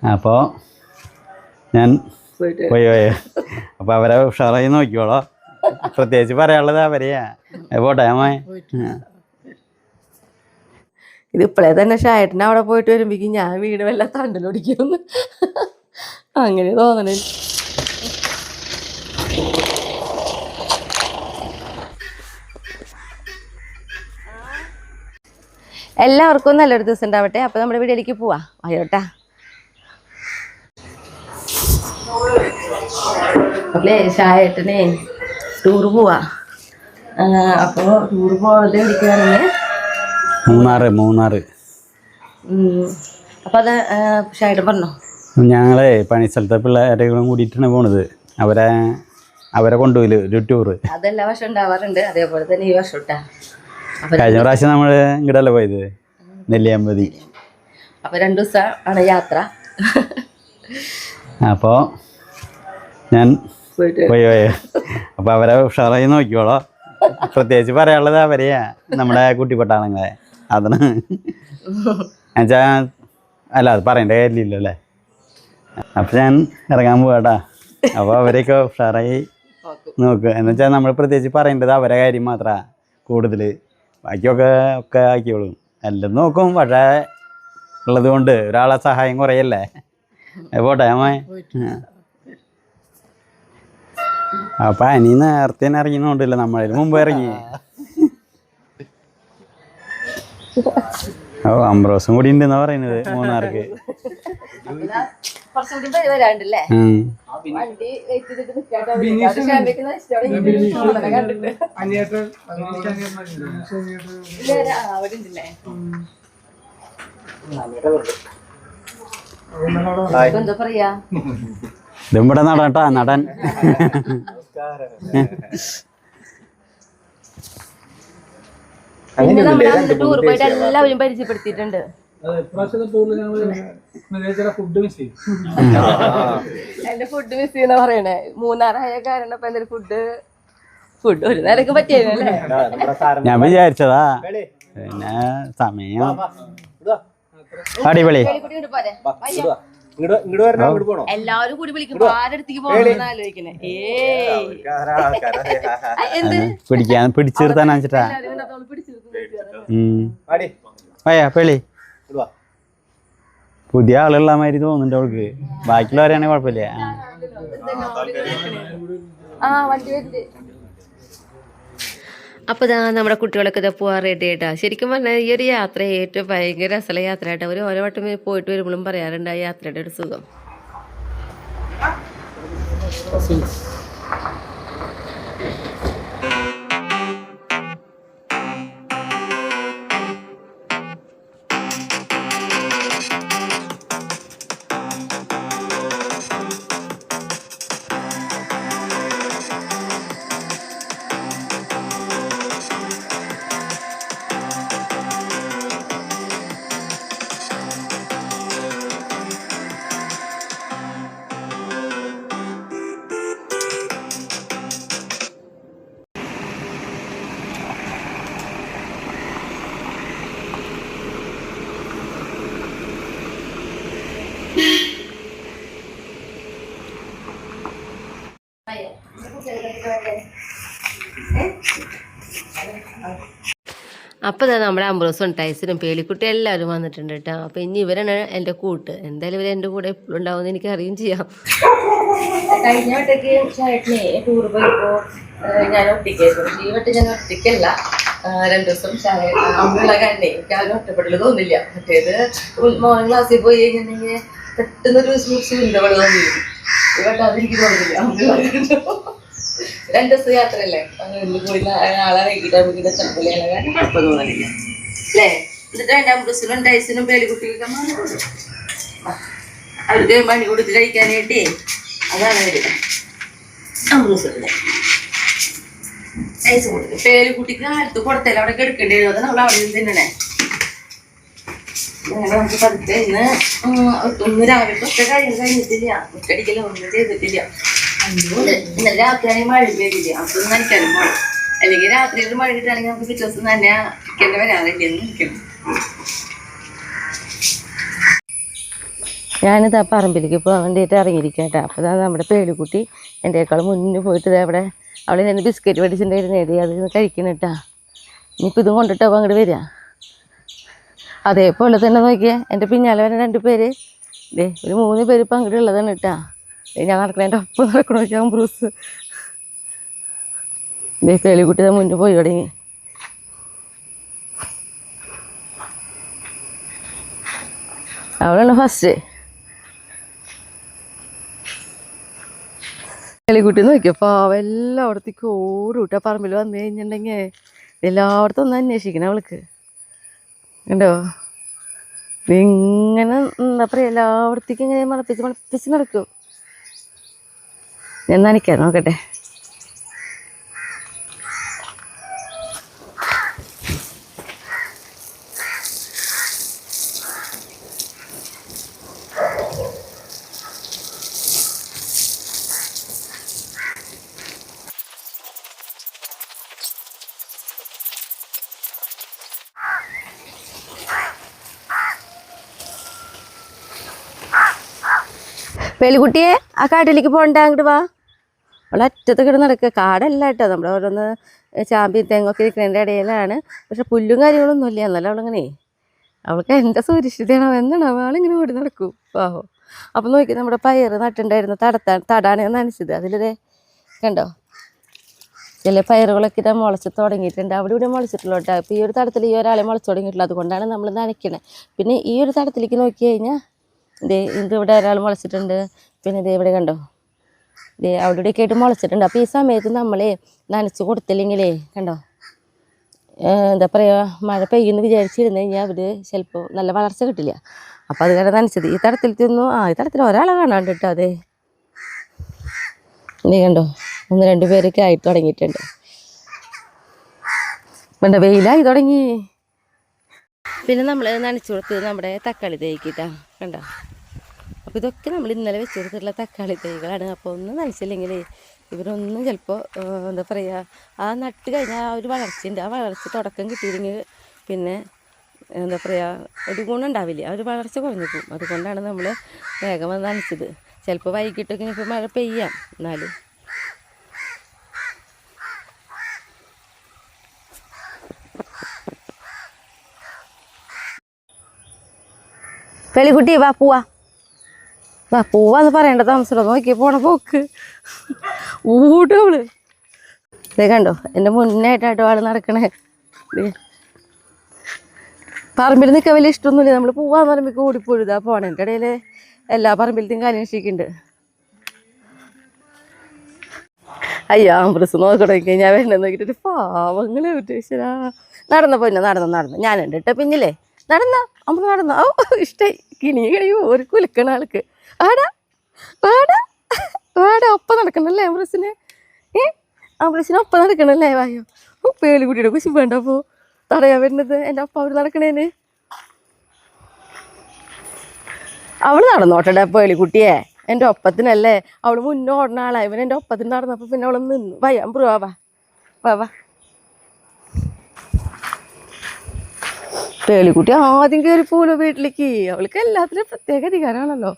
അപ്പോൾ ഞാൻ പോയി അപ്പോൾ അവരെ ഉഷാറായി നോക്കിക്കോളോ. പ്രത്യേകിച്ച് പറയാനുള്ളത് അവരെയാ. പോട്ടെ അമ്മേ. ഇതിപ്പോഴേ തന്നെ ഷായട്ടിന് അവിടെ പോയിട്ട് വരുമ്പോഴേക്കും ഞാൻ വീട് വല്ല തണ്ടലൊടിക്കുമെന്ന് അങ്ങനെ തോന്നണേ. എല്ലാവർക്കും നല്ലൊരു ദിവസം ഉണ്ടാവട്ടെ. അപ്പോൾ നമ്മുടെ വീട്ടിലേക്ക് പോവാ. ആയോട്ടാ. അല്ലേ ഷായട്ടനെ ടൂറ് പോവാ. അപ്പോൾ ടൂറ് പോകാതെ വിളിക്കുകയാണെങ്കിൽ മൂന്നാറ്. അപ്പം അത് ഷായട്ടൻ പറഞ്ഞോ. ഞങ്ങളെ പണി സ്ഥലത്തെ പിള്ളേരെ കൂടിയിട്ടാണ് പോണത്. അവരെ കൊണ്ടുപോയില്ല ഒരു ടൂറ്. അതെല്ലാ വർഷം ഉണ്ടാവാറുണ്ട്. അതേപോലെ തന്നെ ഈ വർഷം ഇട്ടാ. കഴിഞ്ഞ പ്രാവശ്യം നമ്മൾ ഇങ്ങോട്ടല്ലേ പോയത്, നെല്ലിയാമ്പതി. അപ്പോൾ 2 ദിവസം ആണ് യാത്ര. അപ്പോൾ ഞാൻ പോയി അപ്പോൾ അവരെ ഉഷാറായി നോക്കിക്കോളോ. പ്രത്യേകിച്ച് പറയാനുള്ളത് അവരെയാ, നമ്മുടെ കുട്ടിപ്പട്ടാളങ്ങളെ. അതിന് എന്നുവെച്ചാൽ അല്ല, അത് പറയേണ്ട കാര്യമില്ലല്ലോ അല്ലേ. അപ്പം ഞാൻ ഇറങ്ങാൻ പോവാട്ടാ. അപ്പോൾ അവരെയൊക്കെ ഉഷാറായി നോക്കുക. എന്ന് വെച്ചാൽ നമ്മൾ പ്രത്യേകിച്ച് പറയേണ്ടത് അവരെ കാര്യം മാത്രമാണ് കൂടുതൽ. ബാക്കിയൊക്കെ ആക്കിയോളും. എല്ലാം നോക്കും. പക്ഷേ ഉള്ളത് കൊണ്ട് ഒരാളെ സഹായം കുറയല്ലേ. പോട്ടെ അമ്മേ. അപ്പം അനി നേരത്തെ ഇറങ്ങിയെന്നുണ്ടല്ലോ, നമ്മളതിന് മുമ്പ് ഇറങ്ങി. അംബ്രോസും കൂടി ഉണ്ടെന്നാ പറയുന്നത് മൂന്നാർക്ക്. എന്താ പറയാ, ഇതുമ്പടെ നടട്ടാ നടൻ. ടൂർ പോയിട്ട് എല്ലാവരും പരിചയപ്പെടുത്തിയിട്ടുണ്ട്. എന്റെ ഫുഡ് മിസ് ചെയ്യുന്ന പറയണേ. മൂന്നാറായ കാരണം ഇപ്പൊ എന്തൊരു ഫുഡ് ഒരു നേരൊക്കെ പറ്റിയല്ലേ. ഞാൻ വിചാരിച്ചതാ, പിന്നെ സമയം അടിപൊളി. എല്ലാവരും കൂടി വിളിക്കുമ്പോ ആരടുത്തേക്ക് പോകണമെന്ന് ആലോചിക്കണേ. പിടിച്ചു നിർത്താനാ വെച്ചിട്ടാ. പേളി പുതിയ ആളുള്ള മാതിരി തോന്നുന്നുണ്ട് അവൾക്ക്. ബാക്കിയുള്ളവരാണെങ്കിൽ കുഴപ്പമില്ല. അപ്പോൾ ഇതാ നമ്മുടെ കുട്ടികളൊക്കെ ഇതാ പോകാൻ റെഡി ആയിട്ടാ. ശരിക്കും പറഞ്ഞാൽ ഈ ഒരു യാത്ര ഏറ്റവും ഭയങ്കര രസമുള്ള യാത്രയായിട്ട് അവർ ഓരോ വട്ടം പോയിട്ട് വരുമ്പോഴും പറയാറുണ്ട് ആ യാത്രയുടെ ഒരു സുഖം. അപ്പോൾ ഇതാ നമ്മുടെ അംബ്രോസും ടൈസിനും പേലിക്കുട്ടി എല്ലാവരും വന്നിട്ടുണ്ട് കേട്ടോ. അപ്പോൾ ഇനി ഇവരാണ് എൻ്റെ കൂട്ട്. എന്തായാലും ഇവർ എൻ്റെ കൂടെ എപ്പോഴും ഉണ്ടാവുമെന്ന് എനിക്ക് അറിയുകയും ചെയ്യാം. കഴിഞ്ഞ വട്ടേക്ക് ചേട്ടനെ ടൂർ പോയപ്പോൾ ഞാൻ ഒറ്റയ്ക്കായിരുന്നു. ഈ വട്ടം ഞാൻ ഒറ്റയ്ക്കല്ല. 2 ദിവസം അമ്മയുള്ള കാരണേ എനിക്ക് ആരും ഒറ്റപ്പെടൽ തോന്നില്ല. മറ്റേത് മോർണിംഗ് ക്ലാസ്സിൽ പോയി കഴിഞ്ഞിട്ടുണ്ടെങ്കിൽ പെട്ടെന്നൊരു സുന്ദരവള് തോന്നിയിരുന്നു. ഈ വട്ടം അതെനിക്ക് തോന്നില്ല. അമ്മയുള്ള 2 ദിവസം യാത്രയല്ലേ, പോയി നാളെ വൈകിട്ട് ചെറുപ്പല്ലേ കാരണം കുഴപ്പം തോന്നില്ല അല്ലേ. എന്നിട്ട് 2 ദിവസം ടൈസിനും പേലിക്കുട്ടിക്കൊക്കെ അവർക്ക് മണി കൊടുത്ത് കഴിക്കാനായിട്ടേ അതാണ് അവര് അമൃതസറിലെ ടൈസ് കൊടുക്കും. പേലിക്കുട്ടിക്ക് കാലത്ത് കൊടുത്തല്ലേ അവിടെ കിടക്കേണ്ടി വരും. അത് നമ്മൾ അവിടെ നിന്ന് തിന്നണേ. അങ്ങനെ നമുക്ക് പതുക്കെ ഇന്ന് രാവിലെ തൊട്ട് കഴിഞ്ഞിട്ടില്ല. മുറ്റടിക്കലോ ഒന്നും ചെയ്തിട്ടില്ല. ഇന്നലെ രാത്രിയാണെങ്കിൽ മഴ പെയ്തില്ല. അപ്പൊ നനയ്ക്കാനും പോണം. അല്ലെങ്കിൽ രാത്രി ഒരു മഴ കിട്ടുകയാണെങ്കിൽ നമുക്ക് പിറ്റേ ദിവസം തന്നെ ചിക്കൻ്റെ വരാറില്ലെന്ന് നിൽക്കണം. ഞാനിത് ആ പറമ്പിലേക്ക് പോകാൻ വേണ്ടിയിട്ട് ഇറങ്ങിയിരിക്കട്ടെ. അപ്പോൾ ഇതാ നമ്മുടെ പേളിക്കുട്ടി എൻ്റെക്കാൾ മുന്നിൽ പോയിട്ട് അവിടെ അവളെ ഞാൻ ബിസ്ക്കറ്റ് മേടിച്ചിട്ടുണ്ടായിരുന്നേ, അത് കഴിക്കണട്ടാ. ഇനിയിപ്പോൾ ഇതും കൊണ്ടിട്ട് അപ്പോൾ അങ്ങോട്ട് വരിക. അതേപോലെ തന്നെ നോക്കിയേ എൻ്റെ പിന്നാലെ വരെ 2 പേര്, ഒരു 3 പേര് ഇപ്പം അങ്ങോട്ട് ഉള്ളതാണ് കേട്ടാ. ഞാൻ നടക്കണേൻ്റെ ഒപ്പം നടക്കണ നോക്കിയാൽ ബ്രൂസ് പേളിക്കുട്ടി മുന്നിൽ പോയി തുടങ്ങി. അവളാണ് ഫസ്റ്റ്. പേളിക്കുട്ടി നോക്കിയപ്പോൾ എല്ലായിടത്തേക്കും ഓടും പറമ്പിൽ വന്നു കഴിഞ്ഞിട്ടുണ്ടെങ്കിൽ എല്ലായിടത്തും ഒന്ന് അന്വേഷിക്കണം അവൾക്ക്. കണ്ടോ ഇങ്ങനെ എന്താ പറയുക, എല്ലായിടത്തേക്കും ഇങ്ങനെ മണപ്പിച്ച് നടക്കും. ഞാൻ നനയ്ക്കാം, നോക്കട്ടെ. പേളിക്കുട്ടിയെ ആ കാട്ടിലേക്ക് പോകണ്ട, അങ്ങോട്ട് വാ. അവൾ അറ്റത്ത് കിടന്ന് നടക്കുക. കാടല്ല കേട്ടോ, നമ്മൾ ഓരോന്ന് ചാമ്പി തെങ്ങൊക്കെ ഇരിക്കുന്നതിൻ്റെ ഇടയിലാണ്. പക്ഷെ പുല്ലും കാര്യങ്ങളൊന്നും ഇല്ല. എന്നാലും അവളിങ്ങനെ അവൾക്ക് എൻ്റെ സുരക്ഷിതയാണോ എന്നാണ് അവളിങ്ങനെ ഓടി നടക്കും. പാവോ. അപ്പം നോക്കി നമ്മുടെ പയർ നട്ടുണ്ടായിരുന്നു, തടാണ് ഞാൻ നനച്ചത്. അതിലിതേ കണ്ടോ ചില പയറുകളൊക്കെ ഇതാ മുളച്ച് തുടങ്ങിയിട്ടുണ്ട്. അവിടെ ഇവിടെ മുളച്ചിട്ടുള്ളൂ കേട്ടോ. അപ്പോൾ ഈ ഒരു തടത്തിൽ ഈ ഒരാളെ മുളച്ച് തുടങ്ങിയിട്ടുള്ളൂ, അതുകൊണ്ടാണ് നമ്മൾ നനയ്ക്കണത്. പിന്നെ ഈ ഒരു തടത്തിലേക്ക് നോക്കി കഴിഞ്ഞാൽ ഇത് ഇവിടെ ഒരാൾ മുളച്ചിട്ടുണ്ട്. പിന്നെ ഇത് ഇവിടെ കണ്ടോ, അവിടെ ഇവിടെയൊക്കെ ആയിട്ട് മുളച്ചിട്ടുണ്ട്. അപ്പോൾ ഈ സമയത്ത് നമ്മളെ നനച്ച് കൊടുത്തില്ലെങ്കിലേ കണ്ടോ എന്താ പറയുക, മഴ പെയ്യുമെന്ന് വിചാരിച്ചിരുന്നു കഴിഞ്ഞാൽ അവർ ചിലപ്പോൾ നല്ല വളർച്ച കിട്ടില്ല. അപ്പോൾ അത് കാരണം നനച്ചത്. ഈ തടത്തിലൊന്നും ഈ തടത്തിൽ ഒരാളെ കാണാണ്ട് കേട്ടോ. അതെ നീ കണ്ടോ 1-2 പേരൊക്കെ ആയിട്ട് തുടങ്ങിയിട്ടുണ്ട്. വേണ്ട വെയിലായി തുടങ്ങി. പിന്നെ നമ്മൾ നനച്ചു കൊടുത്തത് നമ്മുടെ തക്കാളി തേക്കിട്ടാ കണ്ടോ. അപ്പോൾ ഇതൊക്കെ നമ്മൾ ഇന്നലെ വെച്ച് കൊടുത്തിട്ടുള്ള തക്കാളി തൈകളാണ്. അപ്പോൾ ഒന്നും നനച്ചില്ലെങ്കിൽ ഇവരൊന്നും ചിലപ്പോൾ എന്താ പറയുക, ആ നട്ട് കഴിഞ്ഞാൽ ആ ഒരു വളർച്ചയുണ്ട്. ആ വളർച്ച തുടക്കം കിട്ടിയില്ലെങ്കിൽ പിന്നെ എന്താ പറയുക ഒരു ഗുണം ഉണ്ടാവില്ല, ആ ഒരു വളർച്ച കുറഞ്ഞു പോകും. അതുകൊണ്ടാണ് നമ്മൾ വേഗം വന്ന് നനച്ചത്. ചിലപ്പോൾ വൈകിട്ടൊക്കെ ഇപ്പോൾ മഴ പെയ്യാം. എന്നാലും പേളിക്കുട്ടി വാ പോവാന്ന് പറയേണ്ട താമസം നോക്കി പോണ പോക്ക് ഊട്ടവള്. ഇതേ കണ്ടോ എൻ്റെ മുന്നായിട്ടാട്ടോ ആള് നടക്കണേ. പറമ്പിൽ നിൽക്കാൻ വലിയ ഇഷ്ടമൊന്നുമില്ല. നമ്മൾ പോവാന്ന് പറയുമ്പോൾ ഓടിപ്പോഴുതാ പോണേ. എൻ്റെ ഇടയിൽ എല്ലാ പറമ്പിലത്തെയും കാര്യം അന്വേഷിക്കുന്നുണ്ട്. അയ്യോ ആംബ്രസ് നോക്കണമെങ്കിൽ ഞാൻ വേണ്ട നോക്കിയിട്ട് പാവങ്ങളെ വിട്ടേശ്വരാ. നടന്ന പൊന്നെ നടന്നു ഞാനുണ്ട് കേട്ടോ പിന്നില്ലേ. നടന്നോ ഓ ഇഷ്ടമായി. കിണിയോ ഒരു കുലുക്കണ ആൾക്ക്. വാടാ ഒപ്പം നടക്കണല്ലേ ആംബ്രസിന്. ആംബ്രസിന് ഒപ്പം നടക്കണല്ലേ. വായോ പേളിക്കുട്ടിയുടെ കുശി വേണ്ട അപ്പോൾ തടയാൻ വരുന്നത് എൻ്റെ ഒപ്പം അവർ നടക്കണേന്. അവൾ നടന്നോട്ടെ പേളിക്കുട്ടിയെ, എൻ്റെ ഒപ്പത്തിനല്ലേ. അവൾ മുന്നേ ഓടുന്ന ആളായി. ഇവൻ എൻ്റെ ഒപ്പത്തിന് നടന്നപ്പോൾ പിന്നെ അവൾ നിന്നു. വാ വാ പേളിക്കുട്ടി ആദ്യം കയറി പോലോ വീട്ടിലേക്ക്. അവൾക്ക് എല്ലാത്തിനും പ്രത്യേക അധികാരമാണല്ലോ.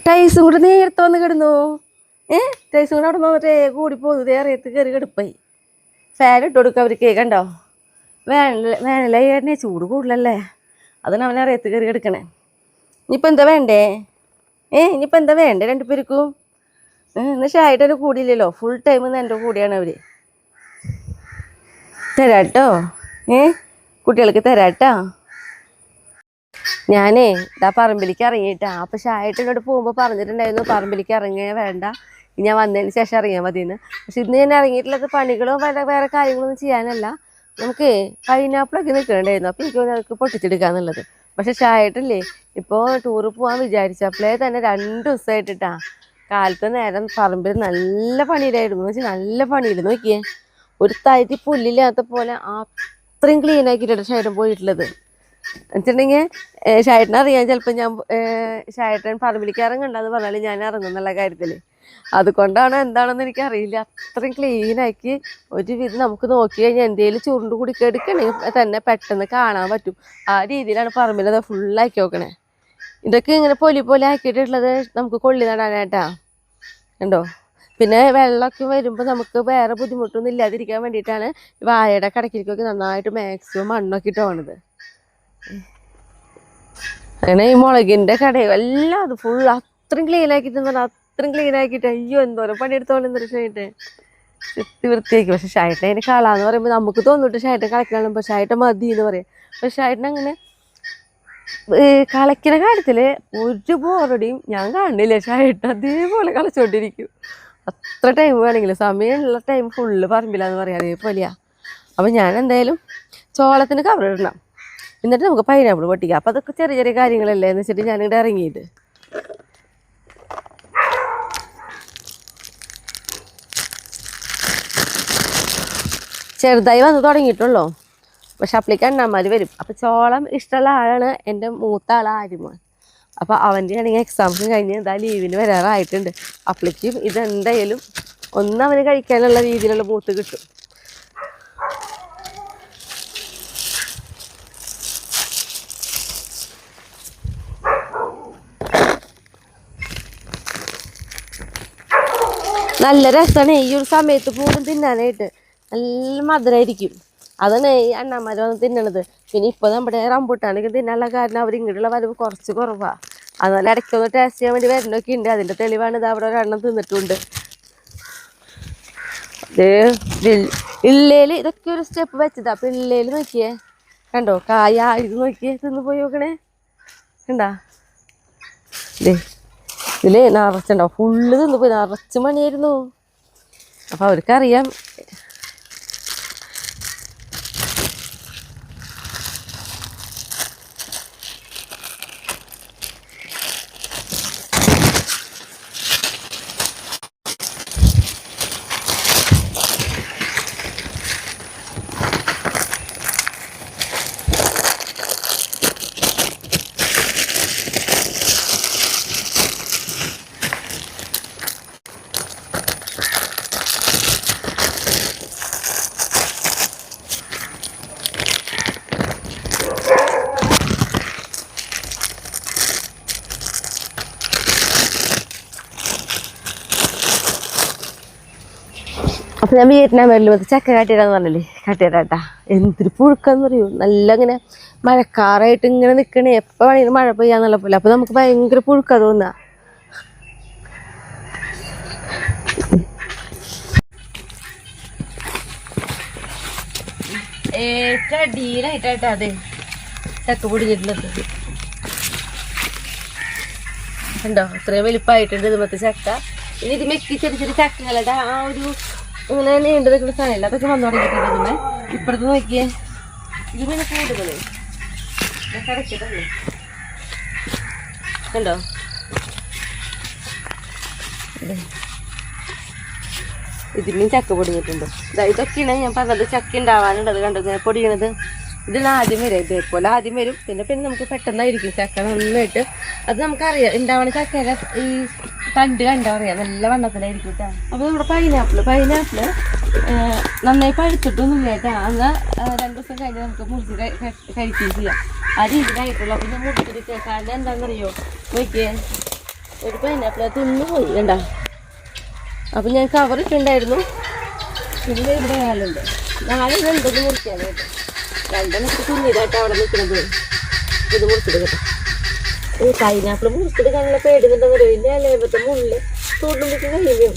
ടൈസും കൂടെ നേരത്തെ വന്ന് കിടന്നു. ടൈസും കൂടെ അവിടെ വന്നിട്ടേ കൂടി പോകുന്നത് ഏറിയത്ത് കയറി കിടപ്പായി. ഫാൻ ഇട്ട് കൊടുക്കുക അവർക്ക്. കണ്ടോ വേനലായി ചൂട് കൂടുതലല്ലേ, അതാണ് അവനെ അറിയത്ത് കയറി കിടക്കണേ. ഇനിയിപ്പോൾ എന്താ വേണ്ടേ? ഇനിയിപ്പോൾ എന്താ വേണ്ടേ 2 പേർക്കും? എന്നാൽ ഷായിട്ടൊരു കൂടിയില്ലല്ലോ, ഫുൾ ടൈം എൻ്റെ കൂടെയാണ് അവർ. തരാട്ടോ കുട്ടികൾക്ക് തരാട്ടോ. ഞാനേ ഇതാ പറമ്പിലേക്ക് ഇറങ്ങിയിട്ടാ. അപ്പോൾ ഷായിട്ടിനോട് പോകുമ്പോൾ പറഞ്ഞിട്ടുണ്ടായിരുന്നു പറമ്പിലേക്ക് ഇറങ്ങിയാൽ വേണ്ട, ഞാൻ വന്നതിന് ശേഷം ഇറങ്ങിയാൽ മതിയെന്ന്. പക്ഷെ ഇന്ന് ഞാൻ ഇറങ്ങിയിട്ടുള്ളത് പണികളോ വേറെ കാര്യങ്ങളൊന്നും ചെയ്യാനല്ല. നമുക്ക് പൈനാപ്പിളൊക്കെ നിൽക്കണുണ്ടായിരുന്നു. അപ്പോൾ എനിക്ക് അതൊക്കെ പൊട്ടിച്ചെടുക്കാന്നുള്ളത്. പക്ഷെ ഷായിട്ടില്ലേ ഇപ്പോൾ ടൂറ് പോകാൻ വിചാരിച്ചപ്പോഴേ തന്നെ 2 ദിവസമായിട്ടാ കാലത്ത് നേരം പറമ്പിൽ നല്ല പണിയിലായിരുന്നു. വെച്ചാൽ നല്ല പണിയിൽ നോക്കിയേ, ഒരു തരി പുല്ലില്ലാത്ത പോലെ അത്രയും ക്ലീൻ ആക്കിയിട്ടാണ് ഷായിട്ടൻ പോയിട്ടുള്ളത്. വെച്ചിട്ടുണ്ടെങ്കിൽ ഷായിട്ടനറിയാം ചിലപ്പോൾ ഞാൻ ഷായിട്ടൻ പറമ്പിലേക്ക് ഇറങ്ങണ്ടെന്ന് പറഞ്ഞാൽ ഞാൻ ഇറങ്ങുന്നുള്ള കാര്യത്തിൽ. അതുകൊണ്ടാണ് എന്താണെന്ന് എനിക്കറിയില്ല. അത്രയും ക്ലീനാക്കി ഒരു വിധം നമുക്ക് നോക്കി കഴിഞ്ഞാൽ എന്തെങ്കിലും ചുരുണ്ട് കുടിക്കെടുക്കണമെങ്കിൽ തന്നെ പെട്ടെന്ന് കാണാൻ പറ്റും. ആ രീതിയിലാണ് പറമ്പിലത് ഫുള്ളാക്കി നോക്കണേ. ഇതൊക്കെ ഇങ്ങനെ പോലെ ആക്കിയിട്ടുള്ളത് നമുക്ക് കൊള്ളി നടാനായിട്ടാ കണ്ടോ. പിന്നെ വെള്ളമൊക്കെ വരുമ്പോൾ നമുക്ക് വേറെ ബുദ്ധിമുട്ടൊന്നും ഇല്ലാതിരിക്കാൻ വേണ്ടിയിട്ടാണ് വാഴയുടെ കടക്കിലേക്കൊക്കെ നന്നായിട്ട് മാക്സിമം മണ്ണൊക്കെ ഇട്ട് പോണത്. അങ്ങനെ ഈ മുളകിൻ്റെ കടയും എല്ലാം അത് ഫുൾ അത്രയും ക്ലീൻ ആക്കിയിട്ട് പറഞ്ഞാൽ അത്രയും ക്ലീൻ ആക്കിയിട്ട് അയ്യോ എന്തോരം പണിയെടുത്തോളം എന്തൊരു ഷായിട്ട് വൃത്തിയാക്കി. പക്ഷെ ഷായിട്ടൻ അതിന് കളാന്ന് പറയുമ്പോൾ നമുക്ക് തോന്നിട്ട് ഷായിട്ടൻ കളക്കണം, പക്ഷെ ഷായിട്ടൻ മതി എന്ന് പറയാം. പക്ഷെ ഷായിട്ടൻ അങ്ങനെ കളയ്ക്കുന്ന കാര്യത്തിൽ ഒരു ബോറടിയും ഞാൻ കാണില്ല. ഷായിട്ടൻ അതേപോലെ കളിച്ചോണ്ടിരിക്കും. അത്ര ടൈം വേണമെങ്കിലും സമയമുള്ള ടൈം ഫുള്ള് പറമ്പില്ലാന്ന് പറയാം, അതേപോലെയാ. അപ്പം ഞാൻ എന്തായാലും ചോളത്തിന് കവർ ഇടണം, എന്നിട്ട് നമുക്ക് പൈനാപ്പിൾ പൊട്ടിക്കാം. അപ്പം അതൊക്കെ ചെറിയ ചെറിയ കാര്യങ്ങളല്ലേ എന്ന് വെച്ചിട്ട് ഞാനിവിടെ ഇറങ്ങിയിട്ട് ചെറുതായി വന്ന് തുടങ്ങിയിട്ടുള്ളൂ. പക്ഷെ അപ്പളേക്ക് അണ്ണന്മാർ വരും. അപ്പം ചോളം ഇഷ്ടമുള്ള ആളാണ് എൻ്റെ മൂത്ത ആൾ ആര്യമാൻ. അപ്പോൾ അവൻ്റെ ആണെങ്കിൽ എക്സാംസ് കഴിഞ്ഞ് എന്താ ലീവിന് വരാറായിട്ടുണ്ട്. അപ്പളേക്കും ഇതെന്തായാലും ഒന്ന് അവന് കഴിക്കാനുള്ള രീതിയിലുള്ള മൂത്ത് കിട്ടും. നല്ല രസമാണ് ഈ ഒരു സമയത്ത് പോലും തിന്നാനായിട്ട്. നല്ല മധുരമായിരിക്കും. അതാണ് ഈ അണ്ണന്മാർ വന്ന് തിന്നണത്. പിന്നെ ഇപ്പോൾ നമ്മുടെ റംബൂട്ടാനൊക്കെ തിന്നാനുള്ള കാരണം അവർ ഇങ്ങോട്ടുള്ള വരവ് കുറച്ച് കുറവാണ്. അതുപോലെ ഇടയ്ക്കൊന്ന് ടേസ്റ്റ് ചെയ്യാൻ വേണ്ടി വരുന്നൊക്കെ ഉണ്ട്. അതിൻ്റെ തെളിവാണ് ഇത് അവിടെ ഒരെണ്ണം തിന്നിട്ടുണ്ട്. ഇള്ളേല് ഇതൊക്കെ ഒരു സ്റ്റെപ്പ് വെച്ചതാ. അപ്പം ഇള്ളേല് നോക്കിയേ കണ്ടോ, കായ ഇത് നോക്കിയേ, തിന്ന് പോയി നോക്കണേ കണ്ടാ. ഇതില് നിറച്ചുണ്ടാവും, ഫുള്ള് തിന്ന് പോയി, നിറച്ച് മണിയായിരുന്നു. അപ്പം അവർക്കറിയാം അപ്പം ഞാൻ വിയറ്റ്നാം വരല് മതി ചക്ക കാട്ടിയിടാന്ന് പറഞ്ഞല്ലേ, കാട്ടിയിടാട്ടാ. എന്തൊരു പുഴുക്കാന്ന് പറയൂ. നല്ല ഇങ്ങനെ മഴക്കാറായിട്ട് ഇങ്ങനെ നിൽക്കണേ, എപ്പോൾ വേണമെങ്കിലും മഴ പെയ്യാന്നുള്ള പോലെ. അപ്പം നമുക്ക് ഭയങ്കര പുഴുക്കാ തോന്നുക. ഏറ്റവും അടിയിലായിട്ടാ അതെ ചക്ക പൊടിഞ്ഞിട്ടുള്ളത് ഉണ്ടോ. അത്രയും വലിപ്പമായിട്ടുണ്ട് ഇതുമത്തെ ചക്ക. ഇനി ഇത് മെക്കി ചെറിയ ചെറിയ ചക്കകളുടെ ആ ഒരു ഇങ്ങനെ നീണ്ടു നിൽക്കുന്ന സാധനമില്ല, അതൊക്കെ വന്നു തുടങ്ങിയിട്ടുണ്ട്. ഇതിന് ഇപ്പുറത്ത് നോക്കിയേ, ഇത് പിന്നെ കൂടുതൽ കടച്ചിട്ടല്ലേ കണ്ടോ. ഇതിനും ചക്ക പൊടിഞ്ഞിട്ടുണ്ട്. ഇതൊക്കെയാണ് ഞാൻ പറഞ്ഞത് ചക്ക ഉണ്ടാവാനുള്ളത്. കണ്ടോ ഇങ്ങനെ പൊടിയണത്. ഇതിൽ ആദ്യം വരും, ഇതേപോലെ ആദ്യം വരും. പിന്നെ നമുക്ക് പെട്ടെന്നായിരിക്കും ചക്ക നന്നായിട്ട്. അത് നമുക്കറിയാം ഉണ്ടാവണ ചക്കയുടെ ഈ തണ്ട് കണ്ടാ അറിയാം, നല്ല വണ്ണത്തിലായിരിക്കും കേട്ടോ. അപ്പോൾ നമ്മുടെ പൈനാപ്പിള് നന്നായി പഴുത്തിട്ടൊന്നുമില്ല കേട്ടോ. അന്ന് 2 ദിവസം കഴിഞ്ഞ് നമുക്ക് മുറിച്ച് കഴിക്കുകയും ചെയ്യാം. ആ രീതിയിലായിട്ടുള്ളൂ. അപ്പം ഞാൻ മുറിച്ചെടുക്കുക. കാരണം എന്താണെന്നറിയോ, നോക്കിയേ ഒരു പൈനാപ്പിൾ തിന്നു പോയി കണ്ടാ. അപ്പം ഞാൻ കവറിട്ടുണ്ടായിരുന്നു. പിന്നെ ഇവിടെ 4 ഉണ്ട്. 4 ഉണ്ടെന്ന് മുറിക്കാണ് കേട്ടോ. 2 നമുക്ക് കുഞ്ഞിതായിട്ട് അവിടെ നിൽക്കുന്നത്. ഇത് മുറിച്ചെടുക്കട്ടെ. ഈ പൈനാപ്പിൾ മുറിച്ചെടുക്കാനുള്ള പേടിന്നുണ്ടെന്ന് പറയും. പിന്നെ അലേപത്തെ മുള്ളിൽ തൊടുമ്പോഴേക്ക് കഴിയും.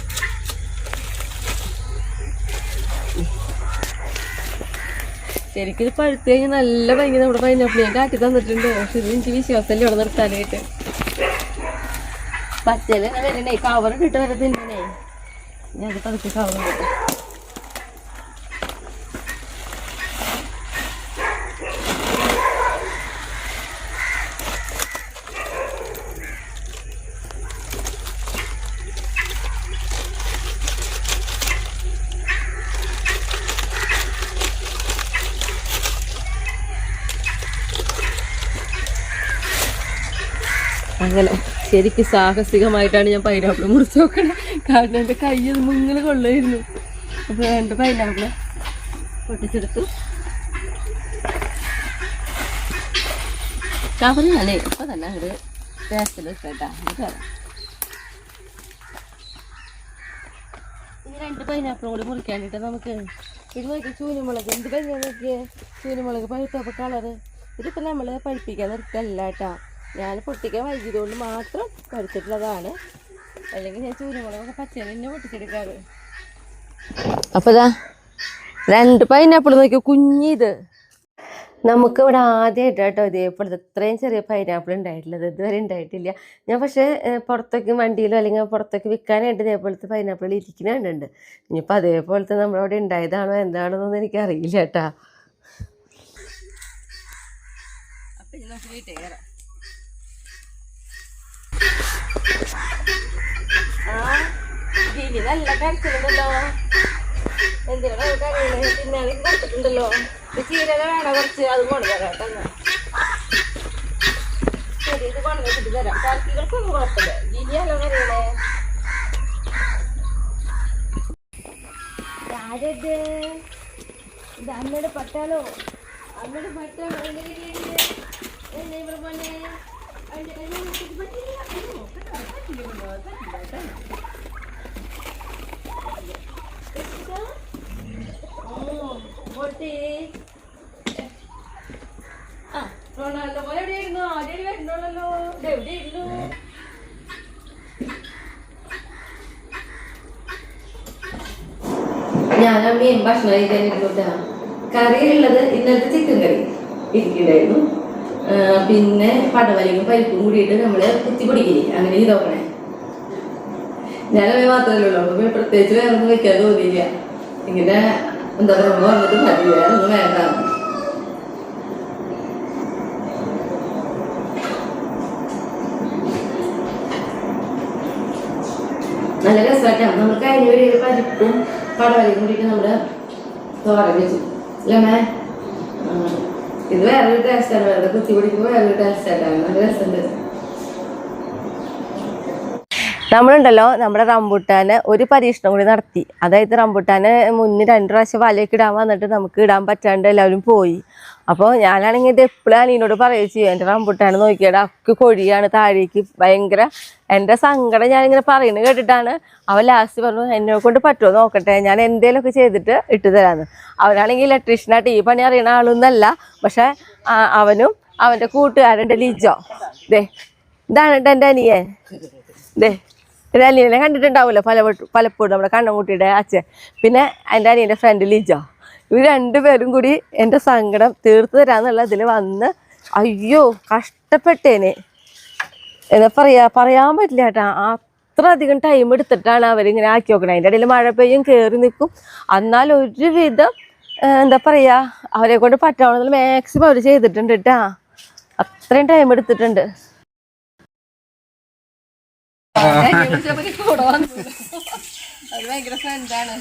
ശരിക്കും ഇത് പഴുത്ത് കഴിഞ്ഞാൽ നല്ല ഭയങ്കര നമ്മുടെ പൈനാപ്പിൾ ഞാൻ കാട്ടി തന്നിട്ടുണ്ട്. പക്ഷെ ഇത് എനിക്ക് വിശ്വാസമല്ലേ ഇവിടെ നിർത്താനായിട്ട്. പച്ചല വരണേ, കവറിട്ടിട്ട് വരെ തിന്നണേ. ഞാൻ അത് പതുക്കെ കവറിട്ട് അങ്ങനെ ശരിക്കും സാഹസികമായിട്ടാണ് ഞാൻ പൈനാപ്പിൾ മുറിച്ച് നോക്കണത്. കാരണം എൻ്റെ കയ്യിൽ മുങ്ങിൽ കൊള്ളായിരുന്നു. അപ്പോൾ 2 പൈനാപ്പിൾ പൊട്ടിച്ചെടുത്തു. കവറിനാലേ അപ്പോൾ തന്നെ അങ്ങോട്ട് ടേസ്റ്റിൽ ഇഷ്ടട്ടാ. ഇനി 2 പൈനാപ്പിളും കൂടി മുറിക്കാണ്ടിട്ട് നമുക്ക് ഇത് നോക്കി ചൂനിമുളക് എന്ത് ഭംഗിയാ നോക്കിയേ. ചൂനിമുളക് പഴുത്തപ്പോൾ കളറ്. ഇതിപ്പോൾ നമ്മൾ പഴുപ്പിക്കാൻ നിർത്തല്ല കേട്ടോ. ഞാൻ പൊട്ടിക്കാൻ വൈകിയതുകൊണ്ട് മാത്രം പഴുത്തിട്ടുള്ളതാണ്. അല്ലെങ്കിൽ ഞാൻ ചൂനിമുളകൊക്കെ പച്ചനെ തന്നെ പൊട്ടിച്ചെടുക്കാറ്. അപ്പോൾ ഇതാ 2 പൈനാപ്പിൾ നോക്കിയോ കുഞ്ഞിത്. നമുക്കിവിടെ ആദ്യമായിട്ട് കേട്ടോ ഇതേപോലത്തെ ഇത്രയും ചെറിയ പൈനാപ്പിൾ ഉണ്ടായിട്ടുള്ളത്. ഇതുവരെ ഉണ്ടായിട്ടില്ല. ഞാൻ പക്ഷേ പുറത്തേക്ക് വണ്ടിയിലോ അല്ലെങ്കിൽ പുറത്തേക്ക് വിൽക്കാനായിട്ട് ഇതേപോലത്തെ പൈനാപ്പിൾ ഇരിക്കുന്നുണ്ട്. ഇനിയിപ്പോൾ അതേപോലത്തെ നമ്മളവിടെ ഉണ്ടായതാണോ എന്താണെന്നൊന്നും എനിക്കറിയില്ല കേട്ടാ. അപ്പം ഇനി നമുക്ക് വീട്ടിൽ കയറാം. നല്ല കരച്ചിലുണ്ടല്ലോ. എന്തിനാ കറിയുന്നത്? തിന്നാൻ കൊടുത്തിട്ടുണ്ടല്ലോ. ചീരക വേണം കുറച്ച്, അത് കൊണ്ടുതരാം കേട്ടോ. ശരി, ഇത് കൊണ്ടു വെച്ചിട്ട് തരാം. കറികൾക്കൊന്നും കുഴപ്പമില്ല. ജിനിയല്ലോ കറിയണേ. ആരത്? ഇത് അമ്മയുടെ പട്ടാളോ? അമ്മയുടെ പട്ടാളോ? എന്നെ ഇവിടെ പോലെ റൊണാൾഡോ പോലെ എവിടെയായിരുന്നു? ആദ്യം വരുന്നുള്ളല്ലോ. എവിടെയായിരുന്നു? ഞാൻ അമ്മയും ഭക്ഷണം കഴിക്കാനിരുന്നുട്ടാ. കറിയുള്ളത് ഇന്നലത്തെ ചിക്കൻ കറി ഇരിക്കണ്ടായിരുന്നു. പിന്നെ പടവലയും പരിപ്പും കൂടിയിട്ട് നമ്മള് കുത്തിപ്പൊടിക്കില്ലേ, അങ്ങനെ ചെയ്തോക്കണേ. ഞാനമ്മ മാത്രമല്ലേ ഉള്ളൂ. അപ്പൊ പ്രത്യേകിച്ച് വേറെ ഒന്നും വെക്കാൻ തോന്നിയില്ല. ഇങ്ങനെ എന്താ പറയുക വന്നിട്ട് മതി, വേറെ ഒന്നും വേണ്ട. നല്ല രസമായിട്ടാണ്. നമുക്ക് അതിന് വേണ്ടി പരിപ്പും പടവലയും കൂടിയിട്ട് നമ്മള് തോരൻ വെച്ചു അല്ലേ. ഇത് വേറൊരു ടേസ്റ്റാണ്. വേറെ കുത്തി പിടിക്കുമ്പോൾ വേറൊരു ടേസ്റ്റായിട്ടാണ്. നല്ല രസമുണ്ട്. നമ്മളുണ്ടല്ലോ നമ്മുടെ റംബൂട്ടാന് ഒരു പരീക്ഷണം കൂടി നടത്തി. അതായത് റംബൂട്ടാന് മുന്നേ 2 പ്രാവശ്യം വലയൊക്കെ ഇടാൻ വന്നിട്ട് നമുക്ക് ഇടാൻ പറ്റാണ്ട് എല്ലാവരും പോയി. അപ്പോൾ ഞാനാണെങ്കിൽ ഇത് എപ്പോഴും അനീനോട് പറയുകയും ചെയ്യും, എൻ്റെ റംബൂട്ടാന് നോക്കിയാൽ അക്ക് കൊഴിയാണ് താഴേക്ക്. ഭയങ്കര എൻ്റെ സങ്കടം ഞാനിങ്ങനെ പറയുന്നത് കേട്ടിട്ടാണ് അവൻ ലാസ്റ്റ് പറഞ്ഞു എന്നെ കൊണ്ട് പറ്റുമോ നോക്കട്ടെ, ഞാൻ എന്തേലുമൊക്കെ ചെയ്തിട്ട് ഇട്ട് തരാമെന്ന്. അവനാണെങ്കിൽ ഇലക്ട്രീഷ്യനായിട്ട് ഈ പണി അറിയണ ആളൊന്നല്ല. പക്ഷെ അവനും അവൻ്റെ കൂട്ടുകാരുണ്ട് ലിജോ. ഇതാണ് എൻ്റെ അനിയൻ. എൻ്റെ അനിയനെ കണ്ടിട്ടുണ്ടാവില്ല പലപ്പോഴും നമ്മുടെ കണ്ണൻകുട്ടിയുടെ അച്ഛൻ, പിന്നെ എൻ്റെ അനിയൻ്റെ ഫ്രണ്ട് ലിജോ. ഇവർ 2 പേരും കൂടി എൻ്റെ സങ്കടം തീർത്തു തരാന്നുള്ള ഇതിൽ വന്ന് അയ്യോ കഷ്ടപ്പെട്ടേനെ. എന്താ പറയാൻ പറ്റില്ല കേട്ടാ. അത്ര അധികം ടൈം എടുത്തിട്ടാണ് അവരിങ്ങനെ ആക്കി നോക്കണേ. അതിൻ്റെ ഇടയിൽ മഴ പെയ്യും, കയറി നിൽക്കും. എന്നാൽ ഒരുവിധം എന്താ പറയുക അവരെ കൊണ്ട് പറ്റാവുന്നതിൽ മാക്സിമം അവർ ചെയ്തിട്ടുണ്ട് കേട്ടാ. അത്രയും ടൈം എടുത്തിട്ടുണ്ട്. അത് ഭയങ്കര ഫ്രണ്ടാണ്.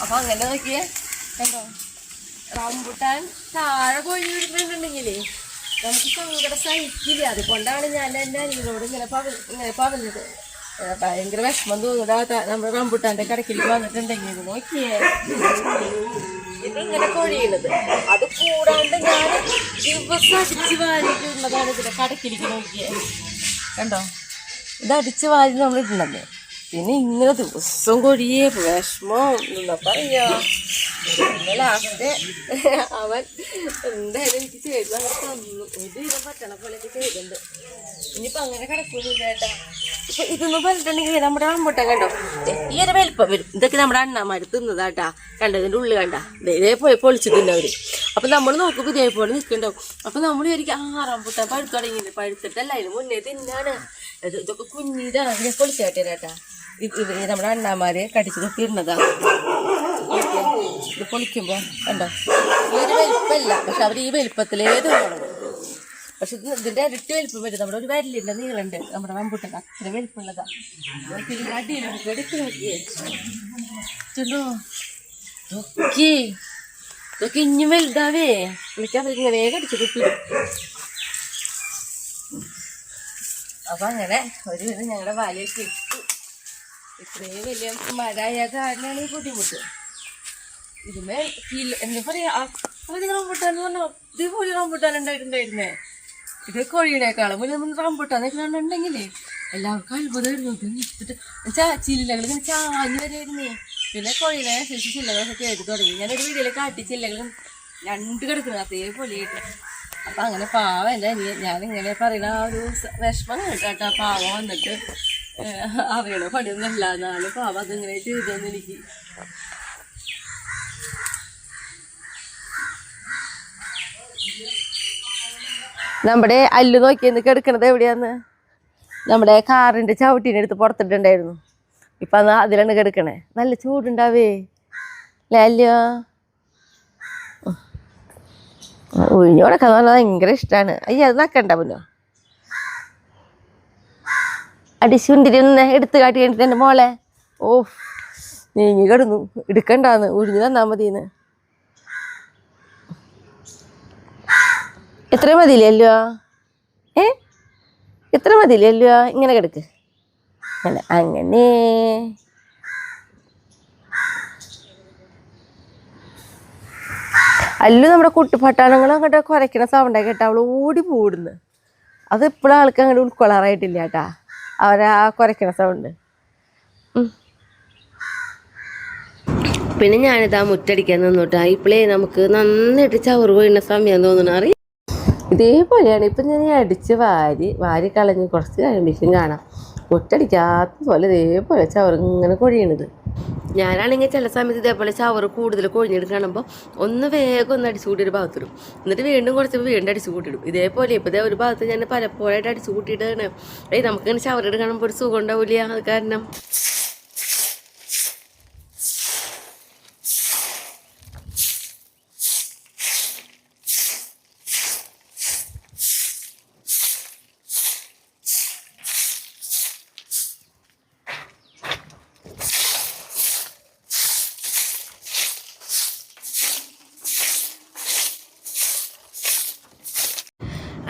അപ്പൊ അങ്ങനെ നോക്കിയേ കണ്ടോ, റംബൂട്ടാൻ താഴെ കൊഴി വിടുന്നുണ്ടെങ്കിലേ നമുക്ക് സങ്കടം സഹിക്കില്ല. അതുകൊണ്ടാണ് ഞാൻ എൻ്റെ അനിയനോട് ഇങ്ങനെ പറഞ്ഞത്. ഭയങ്കര വിഷമം തോന്നുന്നു നമ്മുടെ റംബൂട്ടാൻ്റെ കടക്കിലേക്ക് വന്നിട്ടുണ്ടെങ്കിൽ. നോക്കിയേ ഇതിങ്ങനെ കൊഴിയുന്നത്. അത് കൂടാണ്ട് ഞാൻ ദിവസം അടിച്ച് വാരിട്ടുള്ളതാണ് ഇതിന്റെ കടക്കിലേക്ക്. നോക്കിയേ കണ്ടോ, ഇത് അടിച്ച് വാരി നമ്മൾ ഇട്ടുണ്ടത്. പിന്നെ ഇങ്ങനെ ദിവസം കൊഴിയേ വിഷമം എന്താ പറയാ. പിന്നെ ലാസ്റ്റ് അവൻ എന്തായാലും എനിക്ക് ചെയ്തു അങ്ങനെ തന്നു. ഒരു വിധം പറ്റണ പോലെയൊക്കെ ചെയ്തിട്ടുണ്ട്. ഇനിയിപ്പോൾ അങ്ങനെ കിടക്കൊന്നുമില്ല കേട്ടാ. ഇപ്പം ഇതൊന്നും പറഞ്ഞിട്ടുണ്ടെങ്കിൽ നമ്മുടെ റംബൂട്ടാൻ കണ്ടോ ഈ ഒരു വലിപ്പം വരും. ഇതൊക്കെ നമ്മുടെ അണ്ണന്മാർ തിന്നതാട്ടാ. കണ്ടതിൻ്റെ ഉള്ളിൽ കണ്ട ഇതേപോലെ പൊളിച്ചു തിന്നവർ. അപ്പം നമ്മൾ നോക്കുമ്പോൾ ഇതേപോലെ നിൽക്കണ്ടാവും. അപ്പം നമ്മൾ വിചാരിക്കും റംബൂട്ടാൻ പഴുത്തു തുടങ്ങിയില്ല. പഴുത്തിട്ടല്ല, അതിന് മുന്നേ തിന്നാണ്. ഇതൊക്കെ കുഞ്ഞിതാണ്. ഞാൻ പൊളിച്ചാട്ടേരാട്ടാ. ഇവര് നമ്മുടെ അണ്ണാമാര് കടിച്ചു തൊട്ടിരുന്നതാ. ഇത് പൊളിക്കുമ്പോ കണ്ടോ ഈ ഒരു വലിപ്പമല്ല, പക്ഷെ അവർ ഈ വലിപ്പത്തിലേ തോന്നണം. പക്ഷെ ഇതിന്റെ ഇരട്ടി വലിപ്പം വരും. നമ്മുടെ ഒരു വരലിന്റെ നീളുണ്ട് നമ്മുടെ റംബൂട്ടാൻ, അത്ര വലിപ്പമുള്ളതാ. അടിയിലൊക്കെ എടുത്ത് നോക്കിയേ ചെണ്ടോ. ഇതൊക്കെ ഇഞ്ഞും വലുതാവേ. വിളിക്കാൻ അവരിങ്ങനെ വേഗം അടിച്ചു തൊട്ടിരും. അപ്പൊ അങ്ങനെ ഒരു വിധം ഞങ്ങളുടെ വലയൊക്കെ ഇട്ടു. ഇത്രയും വലിയ മഴ ആയ കാരണമാണ് ഈ ബുദ്ധിമുട്ട്. ഇതിമേ എന്താ പറയാ റംബൂട്ടാൻ പറഞ്ഞാൽ ഇതേപോലെ റംബൂട്ടാൻ ഉണ്ടായിട്ടുണ്ടായിരുന്നേ. ഇത് കോഴീനേക്കാളും മുന്നേ റംബൂട്ടാൻ നിൽക്കണമെന്നുണ്ടെങ്കിലേ എല്ലാവർക്കും അത്ഭുതമായിരുന്നു. ചില്ലകൾ ഇങ്ങനെ ചാഞ്ഞു വരെയായിരുന്നേ. പിന്നെ കോഴീനെ അനുസരിച്ച് ചില്ലകളൊക്കെ കയറി തുടങ്ങി. ഞാനൊരു വീഡിയോയിൽ കാട്ടി ചില്ലകളും രണ്ട് കിടക്കുന്നത് അതേപോലെ ആയിട്ട്. അപ്പം അങ്ങനെ പാവം എൻ്റെ അനിയൻ ഞാനിങ്ങനെ പറയുന്ന ആ ഒരു വിഷമം കേട്ടാ പാവം വന്നിട്ട് അറിയണ പണിയൊന്നും അല്ല എന്നാലും പാവം അതിങ്ങനെ ചെയ്തോന്ന് എനിക്ക്. നമ്മുടെ അല്ലു നോക്കിയെന്ന് കിടക്കണത് എവിടെയാന്ന് നമ്മുടെ കാറിൻ്റെ ചവിട്ടീൻ്റെ അടുത്ത് പുറത്തിട്ടുണ്ടായിരുന്നു. ഇപ്പം അന്ന് അതിലാണ് കിടക്കണേ. നല്ല ചൂടുണ്ടാവേ അല്ലേ അല്ലോ. ഒഴിഞ്ഞു കൊടുക്കാന്ന് പറഞ്ഞാൽ ഭയങ്കര ഇഷ്ടമാണ്. അയ്യ അത് നക്കണ്ട മുന്നോ അടിച്ചുണ്ടിരി ഒന്ന് എടുത്ത് കാട്ടി കഴിഞ്ഞിട്ട് എൻ്റെ മോളെ നീങ്ങി കിടന്നു എടുക്കണ്ടാന്ന് ഒഴിഞ്ഞു തന്നാൽ മതിയെന്ന്. എത്ര മതിയില്ലല്ലോ എത്ര മതിയില്ലല്ലോ. ഇങ്ങനെ കിടക്ക് അങ്ങനെ. അല്ലു നമ്മുടെ കുട്ടിപ്പട്ടാളങ്ങൾ അങ്ങോട്ട് കുരയ്ക്കണ സൗണ്ടായി കേട്ടോ അവൾ ഓടി പോടുന്നു. അത് ഇപ്പോഴും ആൾക്ക് അങ്ങോട്ട് ഉൾക്കൊള്ളാറായിട്ടില്ല കേട്ടാ അവരാ കുരയ്ക്കണ സൗണ്ട്. പിന്നെ ഞാനിതാ മുറ്റടിക്കാൻ നിന്നോട്ടാ. ഇപ്പോഴേ നമുക്ക് നന്നായിട്ട് ചവറ് വീഴുന്ന സമയം തോന്നുന്നു. അറിയാം ഇതേപോലെയാണ് ഇപ്പം ഞാൻ അടിച്ച് വാരി കളഞ്ഞ് കുറച്ച് കഴിയുമ്പോഴേക്കും കാണാം മുറ്റടിക്കാത്ത പോലെ ഇതേപോലെ ചവറ് ഇങ്ങനെ കൊഴിയണത്. ഞാനാണെങ്കിൽ ചില സമയത്ത് ഇതേപോലെ ചവറ് കൂടുതൽ കൊഴിഞ്ഞിട്ട് കാണുമ്പോൾ ഒന്ന് വേഗം ഒന്ന് അടിച്ചു കൂട്ടി ഒരു ഭാഗത്തിടും. എന്നിട്ട് വീണ്ടും കുറച്ചപ്പോൾ വീണ്ടും അടിച്ചു കൂട്ടിയിടും. ഇതേപോലെ ഇപ്പോൾ ഇതേ ഒരു ഭാഗത്ത് ഞാൻ പലപ്പോഴായിട്ട് അടിച്ചു കൂട്ടിയിട്ടാണ്. നമുക്കിങ്ങനെ ചവറിട്ട് കാണുമ്പോൾ ഒരു സുഖം ഉണ്ടാവില്ല. അത് കാരണം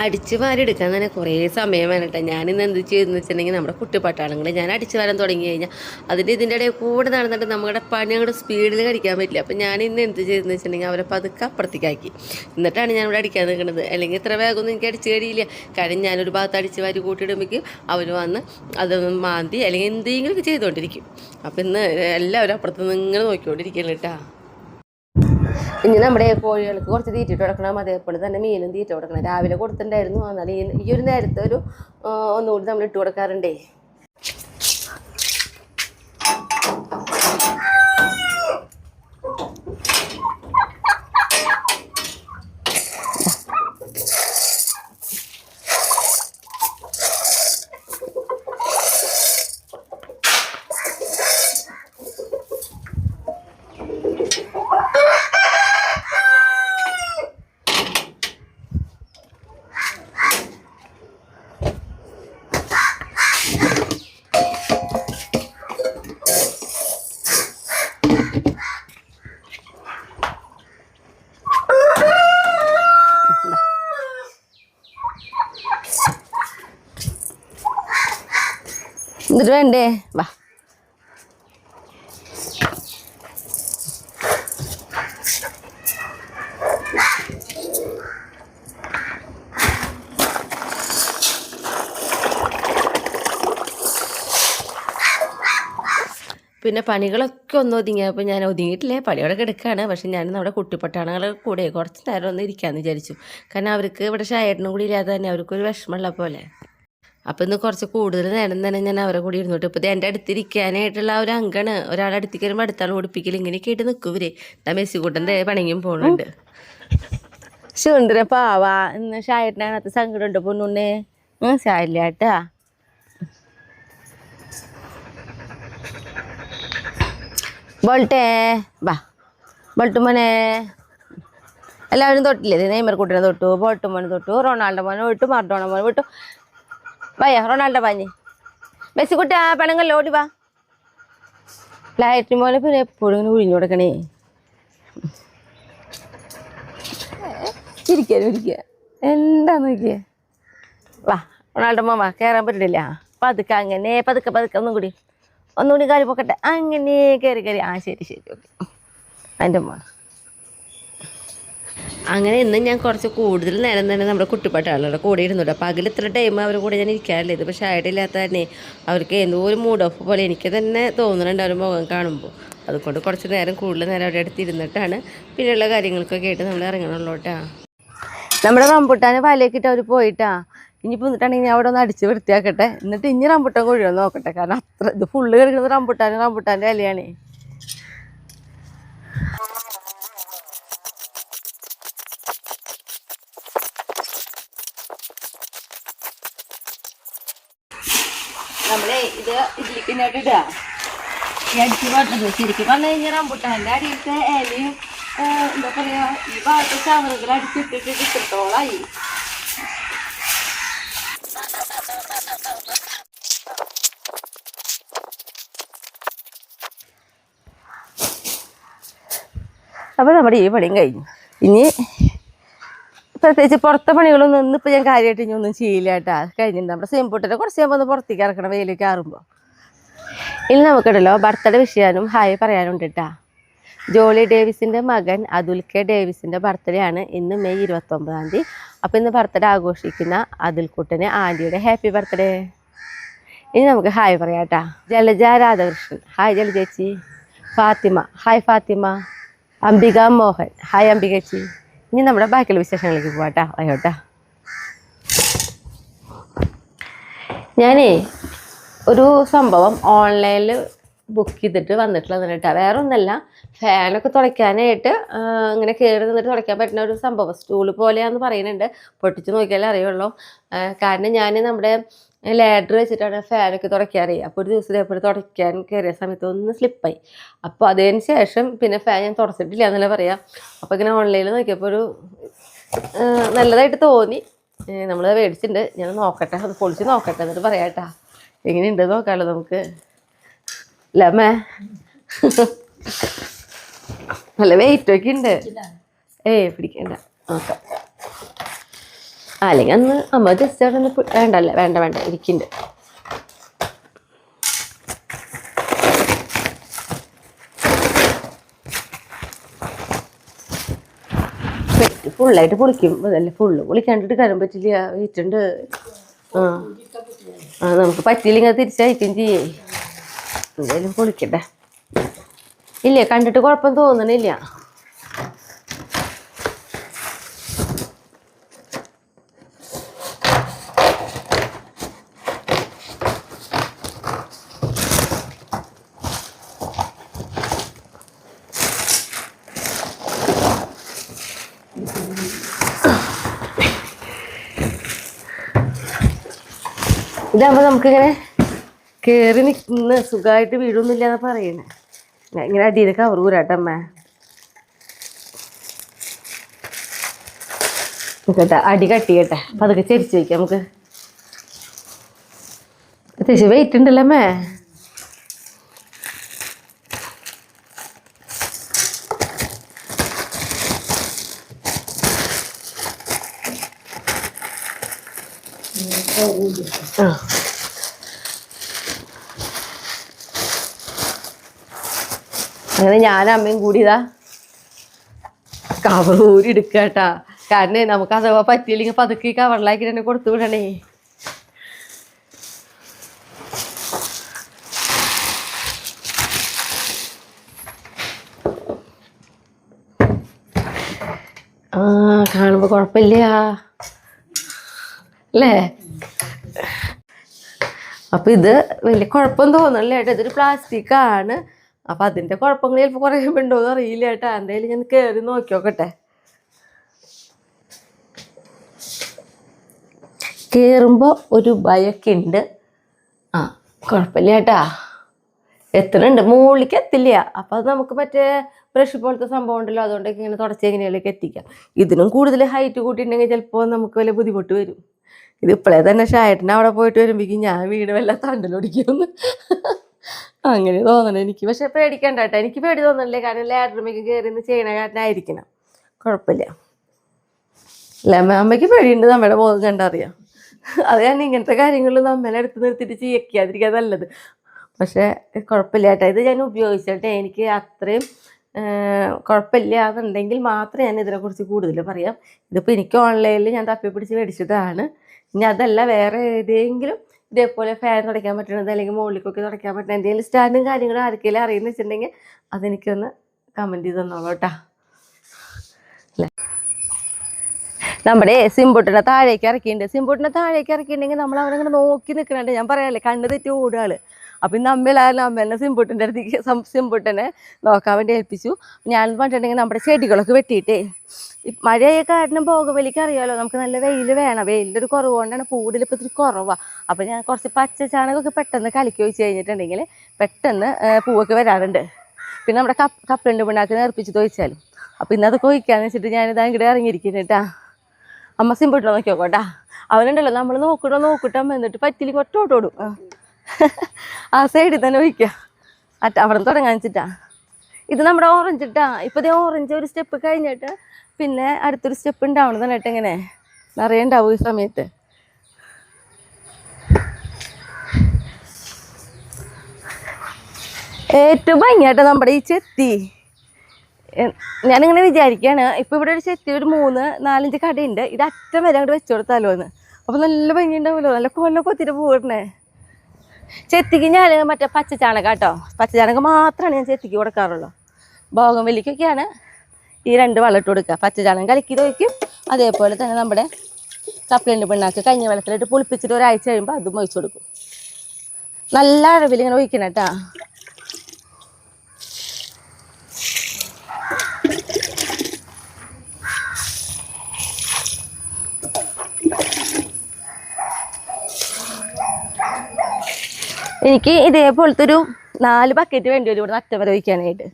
അടിച്ച് വാരിയെടുക്കാൻ തന്നെ കുറേ സമയം വേണട്ടെ. ഞാനിന്ന് എന്ത് ചെയ്തെന്ന് വെച്ചിട്ടുണ്ടെങ്കിൽ നമ്മുടെ കുട്ടിപ്പട്ടാളങ്ങൾ ഞാൻ അടിച്ച് വാരാൻ തുടങ്ങി കഴിഞ്ഞാൽ ഇതിൻ്റെ ഇടയിൽ കൂടെ നടന്നിട്ട് നമ്മുടെ പണി അങ്ങോട്ട് സ്പീഡിൽ കഴിക്കാൻ പറ്റില്ല. അപ്പം ഞാനിന്ന് എന്ത് ചെയ്തെന്ന് വെച്ചിട്ടുണ്ടെങ്കിൽ അവരെ പതുക്കെ അപ്പുറത്തേക്കാക്കി. എന്നിട്ടാണ് ഞാനിവിടെ അടിക്കാൻ നിൽക്കുന്നത്. അല്ലെങ്കിൽ ഇത്ര വേഗമൊന്നും എനിക്ക് അടിച്ച് കഴിയില്ല. കാര്യം ഞാനൊരു ഭാഗത്ത് അടിച്ച് വാരി കൂട്ടിയിടുമ്പോഴേക്കും അവർ വന്ന് അതൊന്ന് മാന്തി അല്ലെങ്കിൽ എന്തെങ്കിലുമൊക്കെ ചെയ്തുകൊണ്ടിരിക്കും. അപ്പം ഇന്ന് എല്ലാവരും അപ്പുറത്തുനിന്ന് ഇങ്ങനെ നോക്കിക്കൊണ്ടിരിക്കണം കേട്ടാ. ഇനി നമ്മുടെ കോഴികൾക്ക് കുറച്ച് തീറ്റിട്ട് കൊടുക്കണം. അതേപോലെ തന്നെ മീനും തീറ്റ കൊടുക്കണം. രാവിലെ കൊടുത്തിട്ടുണ്ടായിരുന്നു. എന്നാൽ ഈ ഒരു നേരത്തെ ഒരു ഒന്നുകൂടി നമ്മൾ ഇട്ട് കൊടുക്കാറുണ്ടേ. എന്നിട്ട് വേണ്ടേ വാ. പിന്നെ പണികളൊക്കെ ഒന്ന് ഒതുങ്ങിയപ്പോൾ ഞാൻ ഒതുങ്ങിയിട്ടില്ലേ, പണിയോടെ കിടക്കുകയാണ്. പക്ഷെ ഞാൻ നമ്മുടെ കുട്ടിപ്പട്ടാണങ്ങളെ കൂടെ കുറച്ച് നേരം ഒന്ന് ഇരിക്കാമെന്ന് വിചാരിച്ചു. കാരണം അവർക്ക് ഇവിടെ ഷായേട്ടനും കൂടി ഇല്ലാതെ തന്നെ അവർക്കൊരു വിഷമമുള്ള പോലെ. അപ്പം ഇന്ന് കുറച്ച് കൂടുതൽ നേരം തന്നെ ഞാൻ അവരെ കൂടി ഇരുന്നോട്ട്. ഇപ്പോൾ എൻ്റെ അടുത്തിരിക്കാനായിട്ടുള്ള ഒരു അങ്കണ്. ഒരാളെ അടുത്തേക്ക് വരുമ്പോൾ അടുത്താൾ ഓടിപ്പിക്കൽ ഇങ്ങനെയൊക്കെ ആയിട്ട് നിൽക്കും ഇവരെ. മെസ്സിക്കൂട്ടൻ്റെ പണിയും പോകുന്നുണ്ട്. സുന്ദര പാവാ. ഇന്ന് ഷായേട്ടനകത്ത് സങ്കടമുണ്ട് പൊന്നുണ്ണേ. ഷായില്ല കേട്ടാ. ബോൾട്ടേ വാ. ബോൾട്ട് മോനെ എല്ലാവരും തൊട്ടില്ലേ? നെയ്മർ കുട്ടീനെ തൊട്ടു, ബോൾട്ട് മോനെ തൊട്ടു, റൊണാൾഡോ മോനെ വിട്ടു, മർഡോണ മോനെ വിട്ടു. വയ്യ റൊണാൾഡോ പാഞ്ഞ്. മെസ്സി കുട്ടി ആ പെണങ്ങല്ലോ ഓടി വാ. ഫ്ലൈറ്റ് മോനെ പിന്നെ എപ്പോഴും ഇങ്ങനെ ഒഴിഞ്ഞു കൊടുക്കണേ. ഇരിക്കുക എന്താന്ന് നോക്കിയേ. വാ റൊണാൾഡോ മോൻ വാ. കയറാൻ പറ്റില്ല. പതുക്കെ അങ്ങനെ പതുക്കെ ഒന്നുകൂടി കാല് പൊക്കട്ടെ. അങ്ങനെ കയറി. ആ ശരി ഓക്കെ. അതിൻ്റെ മോൻ അങ്ങനെ ഇന്ന് ഞാൻ കുറച്ച് കൂടുതൽ നേരം തന്നെ നമ്മുടെ കുട്ടിപ്പാട്ടുകളുടെ കൂടെ ഇരുന്നുണ്ട്. പകൽ ഇത്ര ടൈം അവരുടെ കൂടെ ഞാൻ ഇരിക്കാറില്ല. ഇത് പക്ഷേ ആയിട്ടില്ലാത്ത തന്നെ അവർക്ക് എന്തോ ഒരു മൂഡ് ഓഫ് പോലെ എനിക്ക് തന്നെ തോന്നുന്നുണ്ട് അവർ മുഖം കാണുമ്പോൾ. അതുകൊണ്ട് കുറച്ച് നേരം കൂടുതൽ നേരം അവരുടെ അടുത്ത് ഇരുന്നിട്ടാണ് പിന്നെയുള്ള കാര്യങ്ങൾക്കൊക്കെ ആയിട്ട് നമ്മൾ ഇറങ്ങണുള്ളൂ കേട്ടോ. നമ്മുടെ റംബുട്ടാനെ വലയൊക്കെ അവർ പോയിട്ടാ. ഇനിയിപ്പോൾ എന്നിട്ടാണെങ്കിൽ ഞാൻ അവിടെ ഒന്ന് അടിച്ച് വൃത്തിയാക്കട്ടെ. എന്നിട്ട് ഇനി റംബുട്ടാൻ കൊഴിയൊന്ന് നോക്കട്ടെ. കാരണം അത്ര ഇത് ഫുള്ള് കിടക്കുന്നത് റംബുട്ടാൻ്റെ ഇലയാണേ. നമ്മളെ ഇത് ഇതിലേക്കിനായിട്ട് ഇടുക. ഈ അടിച്ച് പറഞ്ഞത് ശരിക്കും പറഞ്ഞു കഴിഞ്ഞാൽ റംബുട്ടാൻ്റെ അടിയിലത്തെ ഇലയും എന്താ പറയുക ഈ ഭാഗത്തെ ചവറുകൾ അടിച്ചിട്ടിട്ട് ഇത്രത്തോളായി. അപ്പോൾ നമ്മുടെ ഈ പണിയും കഴിഞ്ഞു. ഇനി പ്രത്യേകിച്ച് പുറത്തെ പണികളൊന്നും ഇന്നിപ്പോൾ ഞാൻ കാര്യമായിട്ട് ഇനി ഒന്നും ചെയ്യില്ല കേട്ടോ. കഴിഞ്ഞിട്ടുണ്ട്. നമ്മുടെ സെയിംപൂട്ടിനെ കുറച്ച് കഴിയുമ്പോൾ ഒന്ന് പുറത്തേക്ക് ഇറക്കണം വെയിലേക്ക് ആറുമ്പോൾ. ഇനി നമുക്കിടല്ലോ ബർത്ത്ഡേ വിഷ് ചെയ്യാനും ഹായ് പറയാനുണ്ട് കേട്ടോ. ജോളി ഡേവിസിൻ്റെ മകൻ അതുൽ കെ ഡേവിസിൻ്റെ ബർത്ത്ഡേ ആണ് ഇന്ന് മെയ് 29. അപ്പോൾ ഇന്ന് ബർത്ത്ഡേ ആഘോഷിക്കുന്ന അതുൽക്കുട്ടന് ആൻറ്റിയുടെ ഹാപ്പി ബർത്ത്ഡേ. ഇനി നമുക്ക് ഹായ് പറയാം കേട്ടോ. ജലജ രാധാകൃഷ്ണൻ ഹായ് ജലജ ചേച്ചി. ഫാത്തിമ ഹായ് ഫാത്തിമ. അംബിക മോഹൻ ഹായ് അംബിക ചേച്ചി. ഇനി നമ്മുടെ ബാക്കിയുള്ള വിശേഷങ്ങളിലേക്ക് പോവാട്ടാ. അയ്യോട്ടാ, ഞാനേ ഒരു സംഭവം ഓൺലൈനിൽ ബുക്ക് ചെയ്തിട്ട് വന്നിട്ടുള്ളത് കേട്ടോ. വേറെ ഒന്നല്ല, ഫാനൊക്കെ തുടയ്ക്കാനായിട്ട് ഇങ്ങനെ കയറി നിന്നിട്ട് തുടയ്ക്കാൻ പറ്റുന്ന ഒരു സംഭവം, സ്റ്റൂള് പോലെയാണെന്ന് പറയുന്നുണ്ട്. പൊട്ടിച്ച് നോക്കിയാലേ അറിയുള്ളൂ. കാരണം ഞാൻ നമ്മുടെ ലാഡർ വെച്ചിട്ടാണ് ഫാനൊക്കെ തുടയ്ക്കാറ്. അപ്പോൾ ഒരു ദിവസം എപ്പോഴും തുടയ്ക്കാൻ കയറിയ സമയത്ത് ഒന്ന് സ്ലിപ്പായി. അപ്പോൾ അതിന് ശേഷം പിന്നെ ഫാൻ ഞാൻ തുടച്ചിട്ടില്ല എന്നല്ല പറയാം. അപ്പോൾ ഇങ്ങനെ ഓൺലൈനിൽ നോക്കിയപ്പോൾ ഒരു നല്ലതായിട്ട് തോന്നി. നമ്മൾ മേടിച്ചിട്ടുണ്ട്. ഞാൻ നോക്കട്ടെ, അത് പൊളിച്ച് നോക്കട്ടെ, എന്നിട്ട് പറയാം കേട്ടോ എങ്ങനെയുണ്ട് നോക്കാമല്ലോ നമുക്ക്. അല്ലേ അമ്മേ? നല്ല വെയിറ്റൊക്കെ ഉണ്ട്. പിടിക്കണ്ട, നോക്കാം. അല്ലെങ്കിൽ അന്ന് അമ്മ ജസ്റ്റ് അവിടെ ഒന്ന് വേണ്ടല്ലേ, വേണ്ട ഇരിക്കുന്നുണ്ട്. ഫുള്ളായിട്ട് പൊളിക്കും. അതല്ലേ, ഫുള്ള് പൊളിക്കാണ്ടിട്ട് കയറാൻ പറ്റില്ല, വെയിറ്റുണ്ട്. നമുക്ക് പറ്റിയില്ലെങ്കിൽ തിരിച്ചയക്കും ചെയ്യേ. എന്തായാലും പൊളിക്കട്ടെ. ഇല്ല, കണ്ടിട്ട് കുഴപ്പം തോന്നണില്ല. ഇതാകുമ്പോൾ നമുക്കിങ്ങനെ കയറി നിൽക്കുന്ന സുഖമായിട്ട് വീടൊന്നുമില്ല എന്നാ പറയണേ. ഇങ്ങനെ അടിയിൽ കവർ കൂരാട്ടമ്മ കേട്ടാ. അടി കട്ടിയട്ടെ, അപ്പം അതൊക്കെ ചരിച്ച് വയ്ക്കാം നമുക്ക്. അത്യാവശ്യം വെയിറ്റ് ഉണ്ടല്ലോ അമ്മേ. അങ്ങനെ ഞാനും അമ്മയും കൂടി ഇതാ കവർ ഊരി എടുക്കുക കേട്ടാ. കാരണം നമുക്ക് അഥവാ പറ്റിയില്ലെങ്കിൽ പതുക്കെ കവറിലാക്കി തന്നെ കൊടുത്തു വിടണേ. കാണുമ്പോൾ കുഴപ്പമില്ല അല്ലേ? അപ്പം ഇത് വലിയ കുഴപ്പം തോന്നണില്ല ഏട്ടാ. ഇതൊരു പ്ലാസ്റ്റിക്കാണ്. അപ്പം അതിൻ്റെ കുഴപ്പങ്ങൾ ചിലപ്പോൾ കുറേ ഉണ്ടോയെന്ന് അറിയില്ല ഏട്ടാ. എന്തായാലും ഞാൻ കയറി നോക്കി നോക്കട്ടെ. കയറുമ്പോൾ ഒരു ഭയമൊക്കെ ഉണ്ട്. കുഴപ്പമില്ല ഏട്ടാ, എത്തണുണ്ട്. മുകളിലേക്ക് എത്തില്ല. അപ്പം അത് നമുക്ക് മറ്റേ ബ്രഷ് പോലത്തെ സംഭവം ഉണ്ടല്ലോ, അതുകൊണ്ടൊക്കെ ഇങ്ങനെ തുടച്ച് എങ്ങനെയൊക്കെ എത്തിക്കാം. ഇതിനും കൂടുതൽ ഹൈറ്റ് കൂട്ടിയിട്ടുണ്ടെങ്കിൽ ചിലപ്പോൾ നമുക്ക് വലിയ ബുദ്ധിമുട്ട് വരും. ഇത് ഇപ്പോഴേ തന്നെ ഷായട്ടിന് അവിടെ പോയിട്ട് വരുമ്പോഴേക്കും ഞാൻ വീട് വല്ല തണ്ടലൊടിക്കുമെന്ന് അങ്ങനെ തോന്നണം എനിക്ക്. പക്ഷെ പേടിക്കണ്ട കേട്ടോ, എനിക്ക് പേടി തോന്നണില്ലേ. കാരണം ലാഡറുമേക്ക് കയറി നിന്ന് ചെയ്യണ കാരനായിരിക്കണം. കുഴപ്പമില്ല. അല്ല അമ്മയ്ക്ക് പേടിയുണ്ട്, നമ്മുടെ മുഖം കണ്ടറിയാം. അത് ഞാൻ ഇങ്ങനത്തെ കാര്യങ്ങളിൽ നമ്മളെ അടുത്ത് നിർത്തിയിട്ട് ചെയ്യിക്കാതിരിക്കാൻ നല്ലത്. പക്ഷേ കുഴപ്പമില്ല കേട്ടോ. ഇത് ഞാൻ ഉപയോഗിച്ചിട്ടെ എനിക്ക് അത്രയും കുഴപ്പമില്ല എന്നുണ്ടെങ്കിൽ മാത്രമേ ഞാൻ ഇതിനെക്കുറിച്ച് കൂടുതൽ പറയാം. ഇതിപ്പോൾ എനിക്ക് ഓൺലൈനിൽ ഞാൻ തപ്പിപ്പിടിച്ച് മേടിച്ചതാണ്. ഇനി അതല്ല വേറെ ഏതെങ്കിലും ഇതേപോലെ ഫാൻ തുടയ്ക്കാൻ പറ്റുന്നത് അല്ലെങ്കിൽ മുകളിലേക്കൊക്കെ തുടയ്ക്കാൻ പറ്റുന്ന എന്തെങ്കിലും സ്റ്റാൻഡും കാര്യങ്ങളും ആർക്കെങ്കിലും അറിയുന്ന വെച്ചിട്ടുണ്ടെങ്കിൽ അതെനിക്കൊന്ന് കമൻറ്റ് ചെയ്ത് തന്നോളൂ കേട്ടോ. അല്ലേ, നമ്മുടെ സിംബുട്ടിനെ താഴേക്ക് ഇറക്കിയിട്ടുണ്ട്. സിംബുട്ടിനെ താഴേക്ക് ഇറക്കിയിട്ടുണ്ടെങ്കിൽ നമ്മൾ അവരങ്ങനെ നോക്കി നിൽക്കണുണ്ട്. ഞാൻ പറയാല്ലേ, കണ്ണ് തെറ്റി ഓടുക. അപ്പം ഇന്ന് അമ്മേനെ സിംബുട്ടിൻ്റെ അടുത്തേക്ക് സിംബുട്ടിനെ നോക്കാൻ വേണ്ടി ഏൽപ്പിച്ചു. ഞാൻ പറഞ്ഞിട്ടുണ്ടെങ്കിൽ നമ്മുടെ ചെടികളൊക്കെ വെട്ടിയിട്ടേ മഴയായ കാരണം ബോഗൻവില്ലയ്ക്ക് അറിയാമല്ലോ, നമുക്ക് നല്ല വെയിൽ വേണം. വെയിലിൻ്റെ ഒരു കുറവ് കൊണ്ടാണ് പൂവിലിപ്പോൾ ഇത്തിരി കുറവാണ്. അപ്പോൾ ഞാൻ കുറച്ച് പച്ച ചാണകമൊക്കെ പെട്ടെന്ന് കലക്കി ഒഴിച്ച് കഴിഞ്ഞിട്ടുണ്ടെങ്കിൽ പെട്ടെന്ന് പൂവൊക്കെ വരാറുണ്ട്. പിന്നെ നമ്മുടെ കപ്പലിൻ്റെ പിണ്ണാക്ക് നേർപ്പിച്ച് തൊഴിച്ചാലും. അപ്പോൾ ഇന്നതൊക്കെ ഒഴിക്കാന്ന് വെച്ചിട്ട് ഞാനിത് അങ്ങോട്ട് ഇറങ്ങിയിരിക്കുന്നു കേട്ടാ. അമ്മ സിംബുട്ടിനെ നോക്കി നോക്കോട്ടാ. അവനുണ്ടല്ലോ, നമ്മൾ നോക്കട്ടെ എന്നിട്ട് പറ്റില്ലെങ്കിൽ ഒറ്റോട്ടോടും. ആ സൈഡിൽ തന്നെ ഒഴിക്കുക. അവിടെ നിന്ന് തുടങ്ങാൻ വെച്ചിട്ടാ. ഇത് നമ്മുടെ ഓറഞ്ച് ഇട്ടാ. ഇപ്പോൾ ഇതേ ഓറഞ്ച് ഒരു സ്റ്റെപ്പ് കഴിഞ്ഞിട്ട് പിന്നെ അടുത്തൊരു സ്റ്റെപ്പ് ഉണ്ടാവണം എന്നിട്ട് ഇങ്ങനെ നിറയെ ഉണ്ടാവും ഈ സമയത്ത്. ഏറ്റവും ഭംഗിയായിട്ട് നമ്മുടെ ഈ ചെത്തി ഞാനിങ്ങനെ വിചാരിക്കുകയാണ്, ഇപ്പോൾ ഇവിടെ ഒരു ചെത്തി ഒരു 3-4 കടയുണ്ട്. ഇത് അറ്റം വരെ അങ്ങോട്ട് വെച്ചു കൊടുത്താലോ എന്ന്. അപ്പോൾ നല്ല ഭംഗി ഉണ്ടാവുമല്ലോ, നല്ല കൊത്തിട്ട് പോകണേ. ചെത്തിക്ക് ഞാൻ മറ്റേ പച്ചച്ചാണകം കേട്ടോ, പച്ചച്ചാണകം മാത്രമാണ് ഞാൻ ചെത്തിക്ക് കൊടുക്കാറുള്ളൂ. ബോഗൻവില്ലയ്ക്കൊക്കെയാണ് ഈ 2 വളം ഇട്ട് കൊടുക്കുക. പച്ചച്ചാണകം കലക്കി വയ്ക്കും. അതേപോലെ തന്നെ നമ്മുടെ കപ്പലിൻ്റെ പിണ്ണാക്ക് കഞ്ഞി വെള്ളത്തിലിട്ട് പുളിപ്പിച്ചിട്ട് ഒരാഴ്ച കഴിയുമ്പോൾ അതും ഒഴിച്ചു കൊടുക്കും. നല്ല അളവിൽ ഇങ്ങനെ ഒഴിക്കണം കേട്ടോ. എനിക്ക് ഇതേപോലത്തെ ഒരു 4 ബക്കറ്റ് വേണ്ടി വരും ഇവിടെ അറ്റം വരെ വയ്ക്കാനായിട്ട്.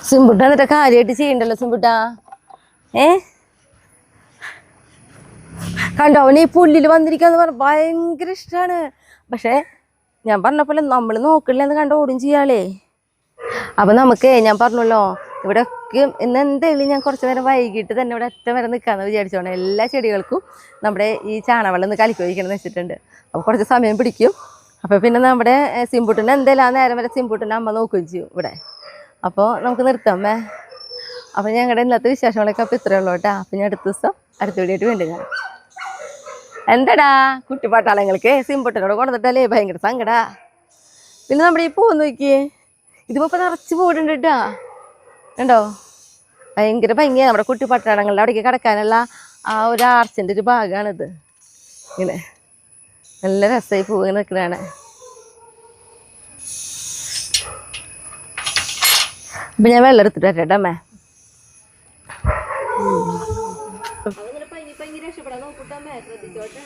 സിംബുട്ട എന്നിട്ട് കാര്യമായിട്ട് ചെയ്യണ്ടല്ലോ സിംബുട്ട. കണ്ടോ, അവന് ഈ പുല്ലിൽ വന്നിരിക്കാന്ന് പറഞ്ഞ ഭയങ്കര ഇഷ്ടമാണ്. പക്ഷേ ഞാൻ പറഞ്ഞ പോലെ നമ്മൾ നോക്കില്ലെന്ന് കണ്ട ഓടും ചെയ്യാളേ. അപ്പം നമുക്ക് ഞാൻ പറഞ്ഞല്ലോ ഇവിടെ ഒക്കെ ഇന്ന് എന്തായാലും ഞാൻ കുറച്ച് നേരം വൈകിട്ട് തന്നെ ഇവിടെ അറ്റം വരെ നിൽക്കാമെന്ന് വിചാരിച്ചോണം. എല്ലാ ചെടികൾക്കും നമ്മുടെ ഈ ചാണകവെള്ളം ഒന്ന് കലക്കി വയ്ക്കണം എന്ന് വെച്ചിട്ടുണ്ട്. അപ്പോൾ കുറച്ച് സമയം പിടിക്കും. അപ്പോൾ പിന്നെ നമ്മുടെ സിംബുട്ടിനെ എന്തായാലും ആ നേരം വരെ സിംബുട്ടിൻ്റെ അമ്മ നോക്കുകയും ചെയ്യും ഇവിടെ. അപ്പോൾ നമുക്ക് നിർത്താമേ. അപ്പോൾ ഞങ്ങളുടെ ഇന്നത്തെ വിശേഷങ്ങളൊക്കെ അപ്പോൾ ഇത്രയേ ഉള്ളൂ കേട്ടോ. അപ്പോൾ ഞാൻ അടുത്ത ദിവസം അടുത്ത വീഡിയോയിട്ട് വീണ്ടും കാണാം. എന്താടാ കുട്ടിപ്പാട്ടാളങ്ങൾക്ക് സിംബുട്ടിനോട് കൊണ്ടുവന്നിട്ടല്ലേ ഭയങ്കര സങ്കടാ. പിന്നെ നമ്മുടെ ഈ പൂ നോക്കിയേ, ഇതിപ്പോൾ നിറച്ച് പൂടുണ്ട് കേട്ടോ. ഉണ്ടോ, ഭയങ്കര ഭംഗിയാണ്. നമ്മുടെ കുട്ടിപ്പാട്ടാളങ്ങളുടെ അവിടേക്ക് കിടക്കാനുള്ള ആ ഒരു ആർച്ചിൻ്റെ ഒരു ഭാഗമാണിത്. ഇങ്ങനെ നല്ല രസമായി പൂ ഇങ്ങനെ നിൽക്കുന്നതാണ്. അപ്പം ഞാൻ വെള്ളം എടുത്തിട്ട് വരട്ടെ അമ്മേ. രക്ഷപ്പെടാൻ നോക്കൂട്ടമ്മേ, ശ്രദ്ധിച്ചോട്ടെ.